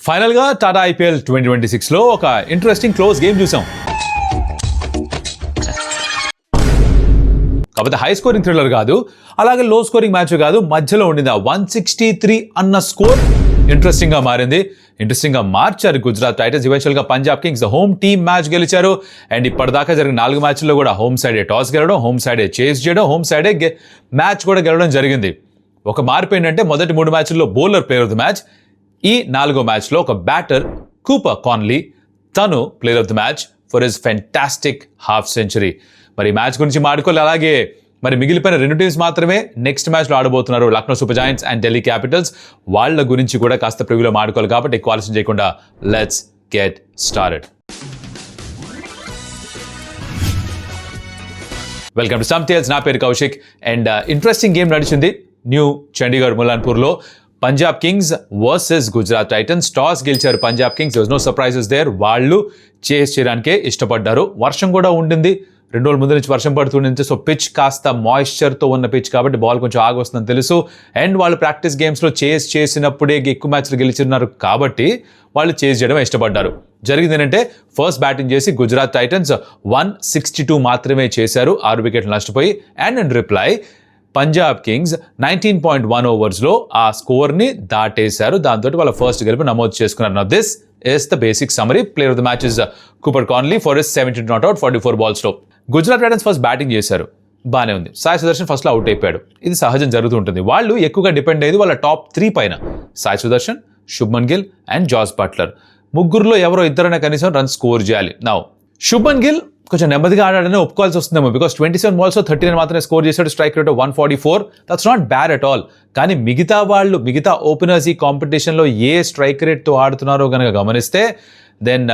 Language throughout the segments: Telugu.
ఫైనల్గా టాటా ఐపీఎల్ 2026లో ఒక ఇంట్రెస్టింగ్ క్లోజ్ గేమ్ చూసాం. కాకపోతే హై స్కోరింగ్ థ్రిల్లర్ కాదు, అలాగే లో స్కోరింగ్ మ్యాచ్ కాదు, మధ్యలో ఉండింది. 163 అన్న స్కోర్ ఇంట్రెస్టింగ్ గా మారింది. ఇంట్రెస్టింగ్ గా మార్చారు గుజరాత్ టైటన్స్. ఈవెన్చువల్ గా Punjab Kings home team match గెలిచారు. అండ్ ఇప్పటిదాకా జరిగిన 4 మ్యాచ్ల్లో కూడా హోమ్ సైడే టాస్ గెలవడం, హోమ్ సైడే చేస్ చేయడం, హోమ్ సైడే మ్యాచ్ కూడా గెలవడం జరిగింది. ఒక మార్పు ఏంటంటే మొదటి 3 మ్యాచ్ల్లో bowler player of the match, ఈ 4వ మ్యాచ్లో ఒక బ్యాటర్ కూపర్ కాన్లీ, తను player of the match for his fantastic half century. మరి ఈ మ్యాచ్ గురించి మాట్లాడుకోవాలి. అలాగే మరి మిగిలిపోయిన 2 టీమ్స్ మాత్రమే నెక్స్ట్ మ్యాచ్లో ఆడబోతున్నారు, Lucknow Super Giants and Delhi Capitals. వాళ్ళ గురించి కూడా కాస్త ప్రివ్యూలో మాట్లాడుకోవాలి. కాబట్టి ఎక్కువ ఆలస్యం చేయకుండా let's get started. Welcome to Stump Tales. నా పేరు కౌశిక్. అండ్ ఇంట్రెస్టింగ్ గేమ్ నడిచింది న్యూ చండీగఢ్ ములాన్పూర్లో. Punjab Kings versus Gujarat Titans. Toss గెలిచారు Punjab Kings. No surprises there. Chase చేస్ చేయడానికే ఇష్టపడ్డారు. వర్షం కూడా ఉండింది, 2 రోజుల ముందు నుంచి వర్షం పడుతుండే. సో పిచ్ కాస్త మాయిశ్చర్తో ఉన్న పిచ్ కాబట్టి బాల్ కొంచెం ఆగొస్తుందని తెలుసు. అండ్ వాళ్ళు ప్రాక్టీస్ గేమ్స్లో చేస్ చేసినప్పుడే ఎక్కువ మ్యాచ్లు గెలిచిన్నారు కాబట్టి వాళ్ళు చేస్ చేయడం ఇష్టపడ్డారు. జరిగింది ఏంటంటే ఫస్ట్ బ్యాటింగ్ చేసి గుజరాత్ టైటన్స్ 162 మాత్రమే చేశారు, 6 వికెట్లు నష్టపోయి. And in reply Punjab Kings 19.1 ఓవర్స్లో ఆ స్కోర్ని దాటేశారు. దాంతో వాళ్ళ ఫస్ట్ గెలుపు నమోదు చేసుకున్నారు. Now this is the basic summary. Player of the match is Cooper Connolly for his 17 not out 44 బాల్స్లో. గుజరాత్ టైటన్స్ ఫస్ట్ బ్యాటింగ్ చేశారు, బాగానే ఉంది. సాయి సుదర్శన్ ఫస్ట్లో అవుట్ అయిపోయాడు. ఇది సహజం జరుగుతూ ఉంటుంది. వాళ్ళు ఎక్కువగా డిపెండ్ అయ్యేది వాళ్ళ టాప్ 3 పైన. Sai Sudharsan, Shubman Gill and Jos Buttler. ముగ్గురులో ఎవరో ఇద్దరైనా కనీసం రన్ స్కోర్ చేయాలి. నౌ శుభ్మన్ గిల్ కొంచెం నెమ్మదిగా ఆడాడని ఒప్పుకోవాల్సి వస్తుందేమో. బికాస్ 27 బాల్స్లో 39 మాత్రమే స్కోర్ చేశాడు. Strike rate 144. That's not bad at all. కానీ మిగతా ఓపెనర్స్ ఈ కాంపిటీషన్లో ఏ స్ట్రైక్ రేట్తో ఆడుతున్నారో కనుక గమనిస్తే, then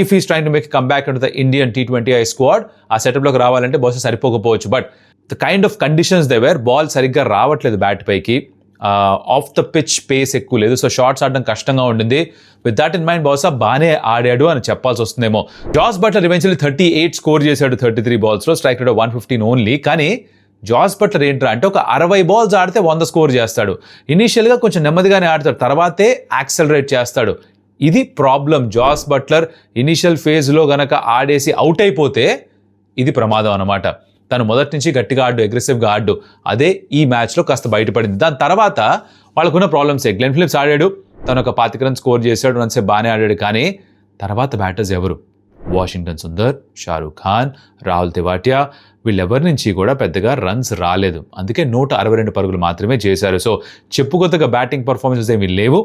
if is trying to make come back to the Indian T20I squad, ఆ సెటప్లోకి రావాలంటే బహుశా సరిపోకపోవచ్చు. But the kind of conditions they were, ball సరిగ్గా రావట్లేదు బ్యాట్ పైకి, ఆఫ్ ద పిచ్ పేస్ ఎక్కువ లేదు. సో షాట్స్ ఆడడం కష్టంగా ఉండింది. విత్ దాట్ ఇన్ మైండ్ బహుశా బాగానే ఆడాడు అని చెప్పాల్సి వస్తుందేమో. జాస్ బట్లర్ ఈవెన్చువల్లీ 38 స్కోర్ చేశాడు 33 బాల్స్లో, స్ట్రైక్ రేట్ 115 ఓన్లీ. కానీ జాస్ బట్లర్ ఏంట్రా అంటే ఒక 60 బాల్స్ ఆడితే 100 స్కోర్ చేస్తాడు. ఇనీషియల్గా కొంచెం నెమ్మదిగానే ఆడతాడు, తర్వాతే యాక్సలరేట్ చేస్తాడు. ఇది ప్రాబ్లం. జాస్ బట్లర్ ఇనీషియల్ ఫేజ్లో గనక ఆడేసి అవుట్ అయిపోతే ఇది ప్రమాదం అన్నమాట. తను మొదటి నుంచి గట్టిగా ఆడు, అగ్రెసివ్గా ఆడు. అదే ఈ మ్యాచ్లో కాస్త బయటపడింది. దాని తర్వాత వాళ్ళకున్న ప్రాబ్లమ్సే. గ్లెన్ ఫిలిప్స్ ఆడాడు, తను ఒక 25 రన్స్ స్కోర్ చేశాడు, రన్సే బాగానే ఆడాడు. కానీ తర్వాత బ్యాటర్స్ ఎవరు? వాషింగ్టన్ సుందర్, షారూక్ ఖాన్, రాహుల్ తెవాటియా, వీళ్ళెవరి నుంచి కూడా పెద్దగా రన్స్ రాలేదు. అందుకే 162 పరుగులు మాత్రమే చేశారు. సో చెప్పుకొత్తగా బ్యాటింగ్ పర్ఫార్మెన్సెస్ ఏమీ లేవు.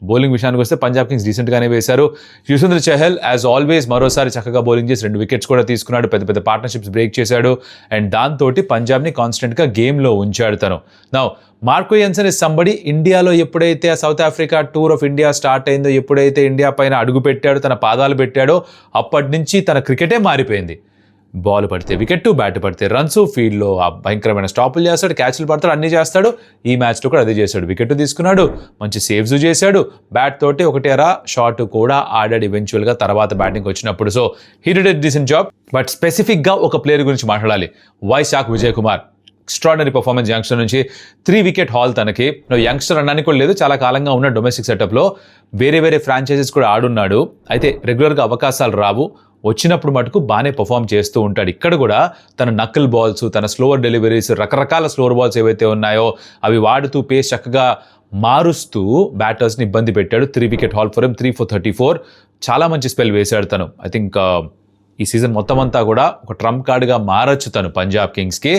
బౌలింగ్ విషయానికి వస్తే పంజాబ్ కింగ్స్ డీసెంట్గానే వేశారు. యుజ్వేంద్ర చహల్ యాజ్ ఆల్వేస్ మరోసారి చక్కగా బౌలింగ్ చేసి 2 వికెట్స్ కూడా తీసుకున్నాడు. పెద్ద పెద్ద పార్ట్నర్షిప్స్ బ్రేక్ చేశాడు. అండ్ దాంతో పంజాబ్ని కాన్స్టెంట్గా గేమ్లో ఉంచాడు తను. Now Marco Jansen is somebody. ఇండియాలో ఎప్పుడైతే south Africa tour of India start అయిందో, ఎప్పుడైతే ఇండియా పైన అడుగు పెట్టాడో, తన పాదాలు పెట్టాడో, అప్పటి నుంచి తన క్రికెటే మారిపోయింది. బాల్ పడితే వికెట్, బ్యాట్ పడితే రన్స్, ఫీల్డ్లో భయంకరమైన స్టాపులు చేస్తాడు, క్యాచ్లు పడతాడు, అన్నీ చేస్తాడు. ఈ మ్యాచ్లో కూడా అదే చేశాడు. వికెట్ తీసుకున్నాడు, మంచి సేవ్స్ చేశాడు, బ్యాట్ తోటి 1 షాట్ కూడా ఆడాడు ఈవెన్చువల్గా తర్వాత బ్యాటింగ్ వచ్చినప్పుడు. So he did a decent job. But స్పెసిఫిక్గా ఒక ప్లేయర్ గురించి మాట్లాడాలి. Vaishakh Vijay Kumar. Extraordinary performance youngster నుంచి. 3 వికెట్ హాల్ తనకి. యంగ్స్టర్ అనడానికి కూడా లేదు, చాలా కాలంగా ఉన్న డొమెస్టిక్ సెటప్లో వేరే ఫ్రాంచైజీస్ కూడా ఆడున్నాడు. అయితే రెగ్యులర్గా అవకాశాలు రావు, వచ్చినప్పుడు మటుకు బాగానే పర్ఫామ్ చేస్తూ ఉంటాడు. ఇక్కడ కూడా తన నకిల్ బాల్స్, తన స్లోవర్ డెలివరీస్, రకరకాల స్లోవర్ బాల్స్ ఏవైతే ఉన్నాయో అవి వాడుతూ పేస్ చక్కగా మారుస్తూ బ్యాటర్స్ని ఇబ్బంది పెట్టాడు. 3 wicket haul for him, 3 for 34. చాలా మంచి స్పెల్ వేశాడు తను. ఐ థింక్ ఈ సీజన్ మొత్తం అంతా కూడా ఒక ట్రంప్ కార్డ్గా మారచ్చు తను పంజాబ్ కింగ్స్కి.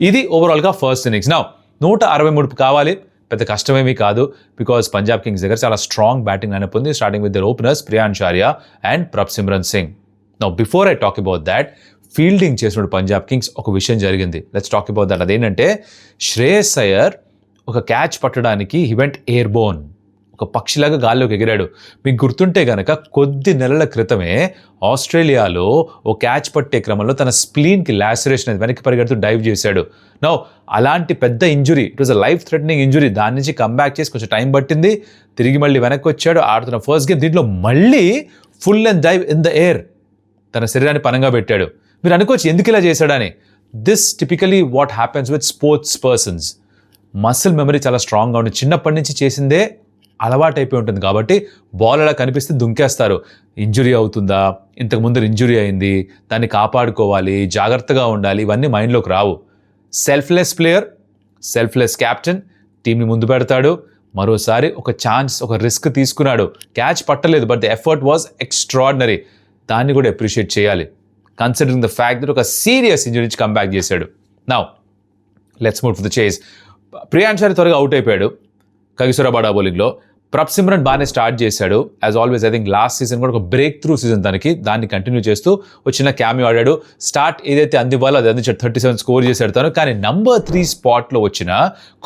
ఇది ఓవరాల్గా ఫస్ట్ ఇన్నింగ్స్. నౌ 163 కావాలి, పెద్ద కష్టమేమీ కాదు. బికాజ్ పంజాబ్ కింగ్స్ దగ్గర చాలా స్ట్రాంగ్ బ్యాటింగ్ లైనప్ ఉంది, starting with their openers Priyansh Arya and Prabhsimran Singh. Now before I talk about that, fielding చేసినప్పుడు పంజాబ్ కింగ్స్ ఒక విషయం జరిగింది. Let's talk about that. అదేంటంటే శ్రేయస్ అయ్యర్ ఒక క్యాచ్ పట్టడానికి హీ వెంట్ ఎయిర్ బోర్న్, ఒక పక్షిలాగా గాల్లోకి ఎగిరాడు. మీకు గుర్తుంటే కనుక కొద్ది నెలల క్రితమే ఆస్ట్రేలియాలో ఓ క్యాచ్ పట్టే క్రమంలో తన స్ప్లీన్కి లాసరేషన్ అనేది వెనక్కి పరిగెడుతూ డైవ్ చేశాడు. నో అలాంటి పెద్ద injury, it was a life threatening injury. దాని నుంచి కంబ్యాక్ చేసి కొంచెం టైం పట్టింది, తిరిగి మళ్ళీ వెనక్కి వచ్చాడు. ఆడుతున్న ఫస్ట్ గేమ్ దీంట్లో మళ్ళీ full and dive in the air తన శరీరాన్ని పనంగా పెట్టాడు. మీరు అనుకోవచ్చు ఎందుకు ఇలా చేశాడని. This typically what happens with sports persons. Muscle memory చాలా స్ట్రాంగ్గా ఉంది. చిన్నప్పటి నుంచి చేసిందే అలవాటైపోయి ఉంటుంది కాబట్టి బాల్ అలా కనిపిస్తే దుంకేస్తారు. ఇంజురీ అవుతుందా, ఇంతకుముందు ఇంజురీ అయింది, దాన్ని కాపాడుకోవాలి, జాగ్రత్తగా ఉండాలి, ఇవన్నీ మైండ్లోకి రావు. సెల్ఫ్లెస్ ప్లేయర్, సెల్ఫ్లెస్ క్యాప్టెన్, టీంని ముందు పెడతాడు. మరోసారి ఒక ఛాన్స్, ఒక రిస్క్ తీసుకున్నాడు. క్యాచ్ పట్టలేదు, but the effort was extraordinary. దాన్ని కూడా అప్రిషియేట్ చేయాలి, కన్సిడరింగ్ ద ఫ్యాక్ట్ దట్ ఒక సీరియస్ ఇంజరీ నుంచి కంబ్యాక్ చేశాడు. Now let's move to the chase. ప్రియాంశారి త్వరగా అవుట్ అయిపోయాడు కగిసొరబాడా బౌలింగ్లో. ప్రప్సిమ్రన్ బాగానే స్టార్ట్ చేశాడు. As always I think last season కూడా ఒక బ్రేక్ త్రూ సీజన్ తనకి, దాన్ని కంటిన్యూ చేస్తూ ఒక చిన్న క్యామియో ఆడాడు. స్టార్ట్ ఏదైతే అందివ్వాలో అది అందించాడు, 37 స్కోర్ చేశాడు తను. కానీ నంబర్ 3 స్పాట్లో వచ్చిన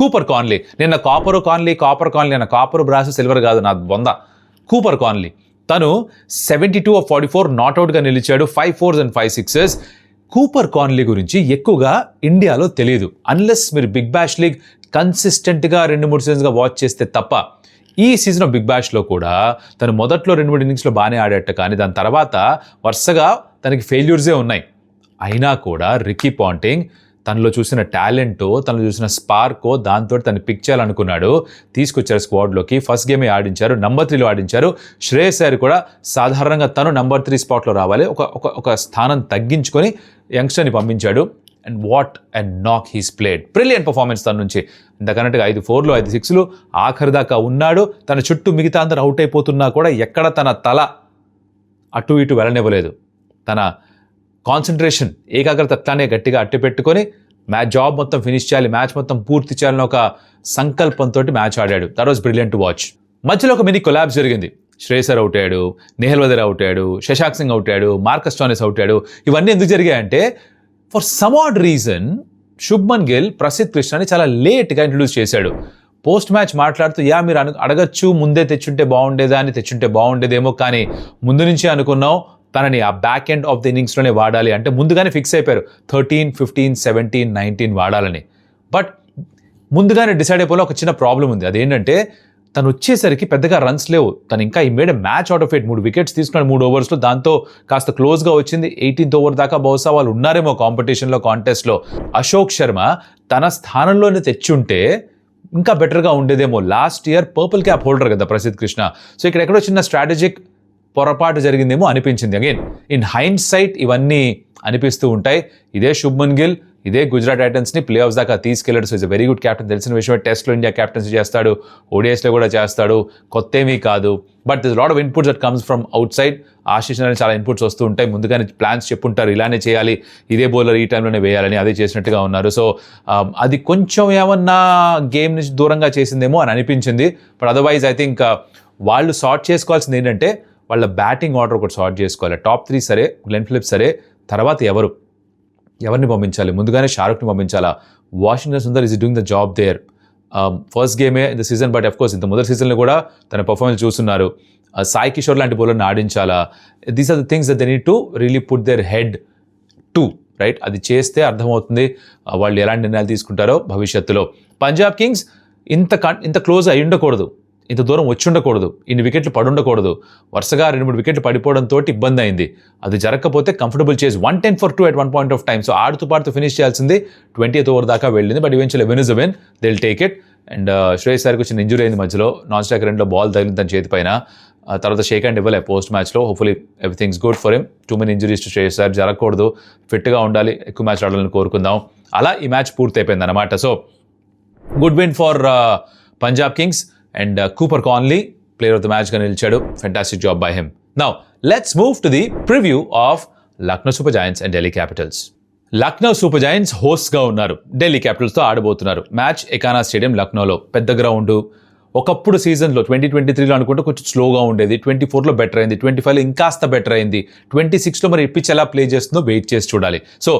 కూపర్ కాన్లీ, నిన్న కాపర్ కాన్లీ అన్న కాపర్ బ్రాస్ సిల్వర్ కాదు నా బొంద, కూపర్ కాన్లీ తను 72 of 44 నాట్అవుట్గా నిలిచాడు. 5 4s and 5 6s. కూపర్ కాన్లీ గురించి ఎక్కువగా ఇండియాలో తెలియదు, అన్లెస్ మీరు బిగ్ బ్యాష్ లీగ్ కన్సిస్టెంట్గా 2-3 సీజన్స్గా వాచ్ చేస్తే తప్ప. ఈ సీజన్ ఆఫ్ బిగ్ బ్యాష్లో కూడా తను మొదట్లో 2-3 ఇన్నింగ్స్లో బాగానే ఆడేట, కానీ దాని తర్వాత వరుసగా తనకి ఫెయిల్యూర్సే ఉన్నాయి. అయినా కూడా రికీ పాంటింగ్ తనలో చూసిన టాలెంటో, తనలో చూసిన స్పార్కో, దాంతో తను పిక్ చేయాలనుకున్నాడు, తీసుకొచ్చారు స్క్వాడ్లోకి. ఫస్ట్ గేమే ఆడించారు, నంబర్ 3లో ఆడించారు. శ్రేయస్ అయ్యర్ కూడా సాధారణంగా తను నంబర్ 3 స్పాట్లో రావాలి, ఒక స్థానం తగ్గించుకొని యంగ్స్టర్ని పంపించాడు. అండ్ వాట్ అండ్ నాక్ హీస్ ప్లేడ్, బ్రిలియంట్ పర్ఫార్మెన్స్ తన నుంచి. ఇంతకన్నట్టుగా 5 4లు 5 6లు ఆఖరి దాకా ఉన్నాడు. తన చుట్టూ మిగతా అందరూ అవుట్ అయిపోతున్నా కూడా ఎక్కడ తన తల అటు ఇటు వెళ్ళనివ్వలేదు. తన కాన్సన్ట్రేషన్, ఏకాగ్రత అట్లానే గట్టిగా అట్టి పెట్టుకొని మ్యాచ్ జాబ్ మొత్తం ఫినిష్ చేయాలి, మ్యాచ్ మొత్తం పూర్తి చేయాలని ఒక సంకల్పంతో మ్యాచ్ ఆడాడు. That was brilliant to watch. మధ్యలో ఒక మినీ కొలాబ్స్ జరిగింది. శ్రేయస్ అయ్యర్ అవుట్ అయ్యాడు, నెహల్ వదర్ అవుట్ అయ్యాడు, శశాంక్ సింగ్ అవుట్ అయ్యాడు, మార్కస్ స్టోయినిస్ అవుట్ అయ్యాడు. ఇవన్నీ ఎందుకు జరిగాయంటే for some odd reason Shubman Gill Prasidh కృష్ణని చాలా లేట్గా ఇంట్రడ్యూస్ చేశాడు. పోస్ట్ మ్యాచ్ మాట్లాడుతూ మీరు అడగచ్చు ముందే తెచ్చుంటే బాగుండేదా అని, తెచ్చుంటే బాగుండేదేమో, కానీ ముందు నుంచే అనుకున్నాం తనని ఆ బ్యాక్ ఎండ్ ఆఫ్ ది ఇన్నింగ్స్లోనే వాడాలి అంటే ముందుగానే ఫిక్స్ అయిపోయారు 13, 15, 17, 19 వాడాలని. బట్ ముందుగానే డిసైడ్ అయిపోయిన ఒక చిన్న ప్రాబ్లం ఉంది. అదేంటంటే తను వచ్చేసరికి పెద్దగా రన్స్ లేవు. తను ఇంకా ఈ made match out of 8, 3 wickets తీసుకున్నాడు 3 ఓవర్స్లో. దాంతో కాస్త క్లోజ్గా వచ్చింది. 18th ఓవర్ దాకా బహుశా వాళ్ళు ఉన్నారేమో కాంపిటీషన్లో, కాంటెస్ట్లో. అశోక్ శర్మ తన స్థానంలోనే తెచ్చుంటే ఇంకా బెటర్గా ఉండేదేమో. Last year purple cap holder కదా ప్రసిద్ధ్ కృష్ణ. సో ఇక్కడ ఎక్కడో చిన్న స్ట్రాటజిక్ పొరపాటు జరిగిందేమో అనిపించింది. అగైన్ ఇన్ హైండ్ సైట్ ఇవన్నీ అనిపిస్తూ ఉంటాయి. ఇదే శుభ్మన్ గిల్, ఇదే గుజరాత్ టైటన్స్ని ప్లే ఆఫ్స్ దాకా తీసుకెళ్లాడు. So is a very good captain. తెలిసిన విషయమే, టెస్ట్లో ఇండియా క్యాప్టెన్సీ చేస్తాడు, ఓడిఐస్లో కూడా చేస్తాడు, కొత్త ఏమీ కాదు. But this lot of inputs that comes from out side. Ashish అనేది చాలా ఇన్పుట్స్ వస్తూ ఉంటాయి, ముందుగానే ప్లాన్స్ చెప్పుంటారు, ఇలానే చేయాలి, ఇదే బౌలర్ ఈ టైంలోనే వేయాలని, అదే చేసినట్టుగా ఉన్నారు. సో అది కొంచెం ఏమన్నా గేమ్ నుంచి దూరంగా చేసిందేమో అని అనిపించింది. బట్ అదర్వైజ్ ఐ థింక్ వాళ్ళు సార్ట్ చేసుకోవాల్సింది ఏంటంటే వాళ్ళ బ్యాటింగ్ ఆర్డర్ ఒకటి సార్ట్ చేసుకోవాలి. టాప్ 3 సరే, గ్లెన్ ఫిలిప్స్ సరే, తర్వాత ఎవరిని పంపించాలి? ముందుగానే షారుఖ్ని పంపించాలా? Washington Sundar is doing the job there. First గేమే in the season, but of course ఇంత మొదటి సీజన్లో కూడా తన పర్ఫార్మెన్స్ చూస్తున్నారు. సాయి కిషోర్ లాంటి బౌలర్ని ఆడించాలా? These are the things that they need to really put their head to right. అది చేస్తే అర్థమవుతుంది వాళ్ళు ఎలాంటి నిర్ణయాలు తీసుకుంటారో భవిష్యత్తులో. పంజాబ్ కింగ్స్ ఇంత క్లోజ్ అయి ఉండకూడదు, ఇంత దూరం వచ్చి ఉండకూడదు, ఇన్ని వికెట్లు పడుండకూడదు. వరుసగా 2-3 వికెట్లు పడిపోవడంతో ఇబ్బంది అయింది. అది జరగకపోతే కంఫర్టబుల్ చేసి 110 for 2 at one point of time. So ఆడుతూ పాడుతూ ఫినిష్ చేయాల్సింది. 20th ఓవర్ దాకా వెళ్ళింది, but eventually win is a win, they will take it. And Shreyas అయ్యర్కి వచ్చిన ఇంజురీ అయింది మధ్యలో, నాన్ స్ట్రైక్ రెండులో బాల్ తగిలింది తన చేతి పైన. తర్వాత షేక్ హ్యాండ్ ఇవ్వలే పోస్ట్ మ్యాచ్లో. Hopefully everything's good for him. Too many injuries to Shreyas Iyer జరగకూడదు, ఫిట్గా ఉండాలి, ఎక్కువ మ్యాచ్ ఆడాలని కోరుకుందాం. అలా ఈ మ్యాచ్ పూర్తి అయిపోయింది అనమాట. So good win for Punjab Kings. And Cooper Connolly player of the మ్యాచ్గా నిలిచాడు. Fantastic job by him. Now let's move to the preview of Lucknow Super Giants and Delhi Capitals. Lucknow Super Giants హోస్ట్గా ఉన్నారు, ఢిల్లీ క్యాపిటల్స్తో ఆడబోతున్నారు. మ్యాచ్ ఎకానా స్టేడియం లక్నోలో. పెద్ద గ్రౌండ్. ఒకప్పుడు సీజన్లో 2023లో అనుకుంటే కొంచెం స్లోగా ఉండేది, 24లో బెటర్ అయింది, 25లో ఇంకాస్త బెటర్ అయింది, 26లో మరి పిచ్ ఎలా ప్లే చేస్తుందో వెయిట్ చేసి చూడాలి. సో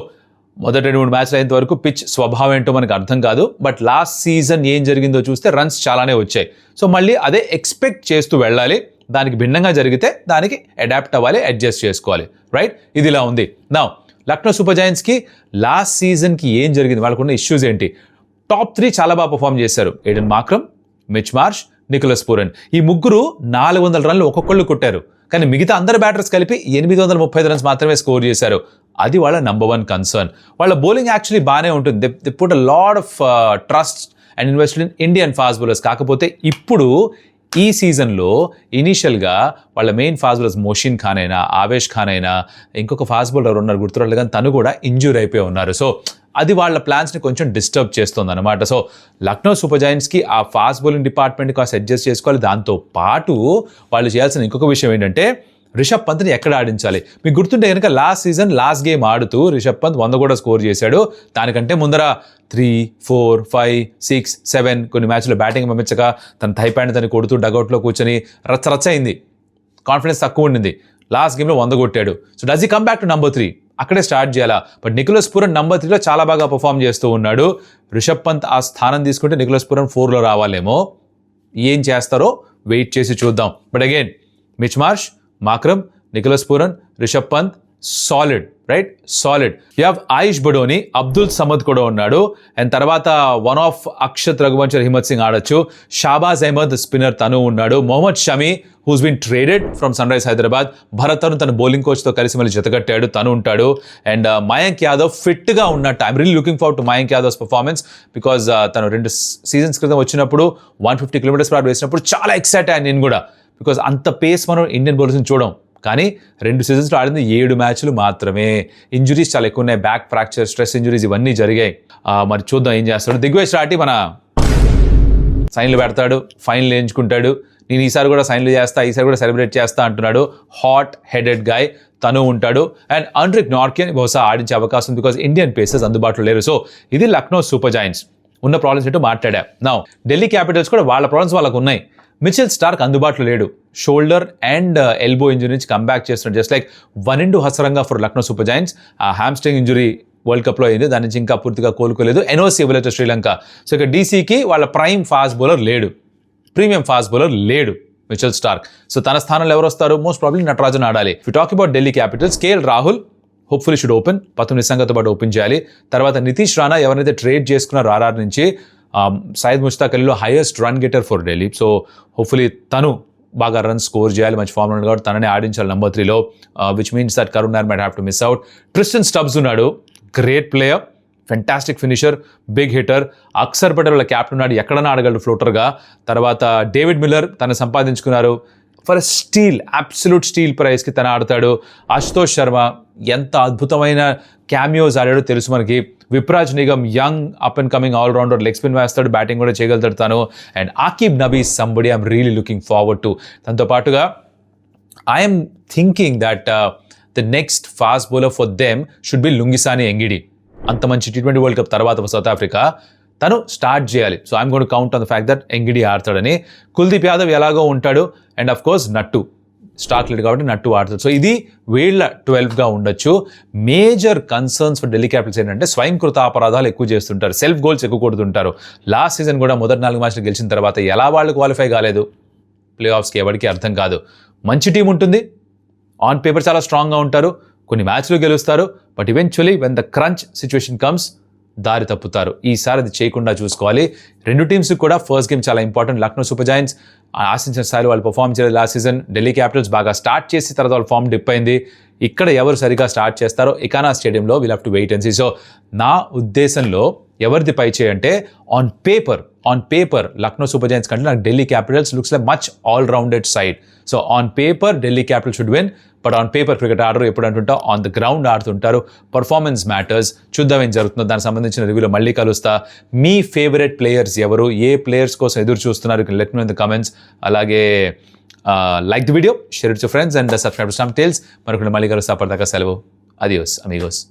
మొదటి 2-3 మ్యాచ్లు అయినంత వరకు పిచ్ స్వభావం ఏంటో మనకు అర్థం కాదు. బట్ లాస్ట్ సీజన్ ఏం జరిగిందో చూస్తే రన్స్ చాలానే వచ్చాయి. సో మళ్ళీ అదే ఎక్స్పెక్ట్ చేస్తూ వెళ్ళాలి. దానికి భిన్నంగా జరిగితే దానికి అడాప్ట్ అవ్వాలి, అడ్జస్ట్ చేసుకోవాలి. రైట్, ఇది ఇలా ఉంది. నా లక్నో సూపర్ జైంట్స్కి లాస్ట్ సీజన్కి ఏం జరిగింది, వాళ్ళకున్న ఇష్యూస్ ఏంటి? టాప్ 3 చాలా బాగా పర్ఫామ్ చేశారు. Aiden Markram, Mitch Marsh, Nicholas Pooran. ఈ ముగ్గురు 400 రన్లు ఒక్కొక్కళ్ళు కొట్టారు. కానీ మిగతా అందరు బ్యాటర్స్ కలిపి 835 రన్స్ మాత్రమే స్కోర్ చేశారు. అది వాళ్ళ నంబర్ 1 కన్సర్న్. వాళ్ళ బౌలింగ్ యాక్చువల్లీ బాగానే ఉంటుంది. They put a lot of trust and invested in Indian fast bowlers. కాకపోతే ఇప్పుడు ఈ సీజన్లో ఇనీషియల్గా వాళ్ళ main fast bowlers Mohsin Khan అయినా ఆవేష్ ఖాన్ అయినా ఇంకొక ఫాస్ట్ బౌలర్ ఉన్నారు గుర్తురాళ్ళు, కానీ తను కూడా ఇంజ్యూర్ అయిపోయి ఉన్నారు. సో అది వాళ్ళ ప్లాన్స్ని కొంచెం డిస్టర్బ్ చేస్తుంది అనమాట. సో లక్నో సూపర్ జైంట్స్కి ఆ ఫాస్ట్ బౌలింగ్ డిపార్ట్మెంట్కి కాస్త అడ్జస్ట్ చేసుకోవాలి. దాంతో పాటు వాళ్ళు చేయాల్సిన ఇంకొక విషయం ఏంటంటే రిషబ్ పంత్ని ఎక్కడ ఆడించాలి. మీకు గుర్తుంటే కనుక లాస్ట్ సీజన్ లాస్ట్ గేమ్ ఆడుతూ రిషబ్ పంత్ 100 కూడా స్కోర్ చేశాడు. దానికంటే ముందర 3, 4, 5, 6, 7 కొన్ని మ్యాచ్లో బ్యాటింగ్ పంపించక తన థై ప్యాంట్ తను కొడుతూ డగౌట్లో కూర్చొని రచ్చ అయింది, కాన్ఫిడెన్స్ తక్కువ ఉండింది. లాస్ట్ గేమ్లో 100 కొట్టాడు. So does he come back to number 3? అక్కడే స్టార్ట్ చేయాలా. బట్ నికోలస్ పూరన్ నంబర్ 3లో చాలా బాగా పర్ఫామ్ చేస్తూ ఉన్నాడు. రిషబ్ పంత్ ఆ స్థానం తీసుకుంటే నికోలస్ పూరన్ 4లో రావాలేమో. ఏం చేస్తారో వెయిట్ చేసి చూద్దాం. But again Mitch Marsh, Markram, Nicholas Pooran, Rishabh Pant solid, right? Solid. You have Ayush Badoni, Abdul Samad కూడా ఉన్నాడు. అండ్ తర్వాత వన్ ఆఫ్ అక్షత్ రఘువంశర్ హిమత్ సింగ్ ఆడొచ్చు. షాబాజ్ అహ్మద్ స్పిన్నర్ తను ఉన్నాడు. Mohammed Shami who's been traded from Sunrisers Hyderabad, Bharat తను తన బౌలింగ్ కోచ్తో కలిసి మళ్ళీ జతకట్టాడు, తను ఉంటాడు. అండ్ మయాంక్ యాదవ్ ఫిట్గా ఉన్నట్టు. I'm really looking forward to Mayank Yadavs performance because తను 2 సీజన్స్ క్రితం వచ్చినప్పుడు 150 కిలోమీటర్స్ పర్ అవర్ వేసినప్పుడు చాలా ఎక్సైట్ అయ్యాను నేను కూడా. బికాజ్ అంత పేస్ మనం ఇండియన్ బౌలర్స్ని చూడం. కానీ 2 సీజన్స్లో ఆడింది 7 మ్యాచ్లు మాత్రమే. ఇంజురీస్ చాలా ఎక్కువ ఉన్నాయి, బ్యాక్ ఫ్రాక్చర్, స్ట్రెస్ ఇంజురీస్ ఇవన్నీ జరిగాయి. మరి చూద్దాం ఏం చేస్తాడు. దిగ్విజయ్ శ్రాటి మన సైన్లు పెడతాడు, ఫైన్లు వేయించుకుంటాడు. నేను ఈసారి కూడా సైన్లు చేస్తా, ఈసారి కూడా సెలబ్రేట్ చేస్తా అంటున్నాడు. హాట్ హెడెడ్ గాయ్ తను ఉంటాడు. అండ్ ఆండ్రిక్ నార్కియన్ బహుశా ఆడించే అవకాశం బికాజ్ ఇండియన్ పేసర్స్ అందుబాటులో లేరు. సో ఇది లక్నో సూపర్ జైంట్స్ ఉన్న ప్రాబ్లమ్స్ ఏంటో మాట్లాడా. నా ఢిల్లీ క్యాపిటల్స్ కూడా వాళ్ళ ప్రాబ్లమ్స్ వాళ్ళకు ఉన్నాయి. మిచెల్ స్టార్క్ అందుబాటులో లేడు, షోల్డర్ అండ్ ఎల్బో ఇంజరీ నుంచి కంబ్యాక్ చేస్తున్నాడు. Just like Wanindu Hasaranga for Lucknow Super Giants. ఆ హ్యామ్స్ట్రింగ్ ఇంజరీ వరల్డ్ కప్లో అయింది, దాని నుంచి ఇంకా పూర్తిగా కోలుకోలేదు. ఎన్ఓసి ఇవ్వలేదు శ్రీలంక. సో ఇక డీసీకి వాళ్ళ ప్రైమ్ ఫాస్ట్ బౌలర్ లేడు, ప్రీమియం ఫాస్ట్ బౌలర్ లేడు మిచెల్ స్టార్క్. సో తన స్థానంలో ఎవరు వస్తారు? మోస్ట్ ప్రాబ్లీ నటరాజన్ ఆడాలి. If you talk about Delhi Capitals, KL Rahul hopefully should open, Pathum నిసంగతో పాటు ఓపెన్ చేయాలి. తర్వాత నితీష్ రాణా ఎవరైతే ట్రేడ్ చేసుకున్నారో ఆర్ఆర్ నుంచి, సయద్ ముష్తాక్ అలీలో highest run getter for Delhi. So hopefully తను బాగా రన్ స్కోర్ చేయాలి, మంచి ఫార్మ్ ఉన్నాడు కాబట్టి తననే ఆడించాలి నంబర్ 3లో, which means that Karun Nair might have to miss out. Tristan Stubbs ఉన్నాడు, great player, fantastic finisher, big hitter. Axar Patel వాళ్ళ క్యాప్టెన్ ఉన్నాడు, ఎక్కడన్నా ఆడగలడు ఫ్లోటర్గా. తర్వాత డేవిడ్ మిల్లర్ తను సంపాదించుకున్నారు ఫర్ స్టీల్, అబ్సల్యూట్ స్టీల్ ప్రైస్కి తను ఆడతాడు. అశుతోష్ శర్మ ఎంత అద్భుతమైన క్యామియోస్ ఆడాడో తెలుసు మనకి. Vipraj Nigam young up and coming allrounder, leg spin వేస్తాడు, బ్యాటింగ్ కూడా చేయగలుగుతాడు తను. And Aaqib Nabi somebody I'm really looking forward to. దాంతో పాటుగా I'm thinking that the next fast bowler for them should be Lungisani Ngidi. అంత మంచి T20 వరల్డ్ కప్ తర్వాత సౌత్ ఆఫ్రికా తను స్టార్ట్ చేయాలి. So I'm going to count on the fact that Ngidi ఆడతాడని. కుల్దీప్ యాదవ్ ఎలాగో ఉంటాడు. And of course nut stock లేదు కాబట్టి నట్టు ఆడతాడు. సో ఇది వీళ్ళ 12గా ఉండొచ్చు. Major concerns for Delhi Capitals ఏంటంటే స్వయంకృత అపరాధాలు ఎక్కువ చేస్తుంటారు, సెల్ఫ్ గోల్స్ ఎక్కువ కొడుతుంటారు. లాస్ట్ సీజన్ కూడా మొదటి 4 మ్యాచ్లు గెలిచిన తర్వాత ఎలా వాళ్ళు క్వాలిఫై కాలేదు ప్లే ఆఫ్స్కి ఎవరికి అర్థం కాదు. మంచి టీం ఉంటుంది, ఆన్ పేపర్ చాలా స్ట్రాంగ్గా ఉంటారు, కొన్ని మ్యాచ్లు గెలుస్తారు. But eventually when the crunch situation comes దారి తప్పుతారు. ఈసారి అది చేయకుండా చూసుకోవాలి. 2 టీమ్స్కి కూడా ఫస్ట్ గేమ్ చాలా ఇంపార్టెంట్. లక్నో సూపర్ జైంట్స్ ఆశించిన స్థాయిలో వాళ్ళు పర్ఫామ్ చేయలేదు లాస్ట్ సీజన్. ఢిల్లీ క్యాపిటల్స్ బాగా స్టార్ట్ చేసి తర్వాత వాళ్ళు ఫామ్ డిప్ అయింది. ఇక్కడ ఎవరు సరిగా స్టార్ట్ చేస్తారో ఇకానా స్టేడియంలో will have to wait and see. So నా ఉద్దేశంలో ఎవరిది పై చేయంటే on paper Lucknow Super Giants కంటే నాకు Delhi Capitals looks like much allrounded side. So on paper Delhi Capital should win. But on paper cricket ఆడరు, ఎప్పుడు అంటుంటా ఆన్ ద గ్రౌండ్ ఆడుతుంటారు. Performance matters. చూద్దాం ఏం జరుగుతుందో. దానికి సంబంధించిన రివ్యూలో మళ్ళీ కలుస్తా. మీ ఫేవరెట్ ప్లేయర్స్ ఎవరు, ఏ ప్లేయర్స్ కోసం ఎదురు చూస్తున్నారు, let me in the comments. అలాగే like the video, share it to friends and subscribe to Stump Tales. మరొకటి మళ్ళీ కలుస్తా. అప్పటిదాకా సెలవు. అడియోస్ అమిగోస్.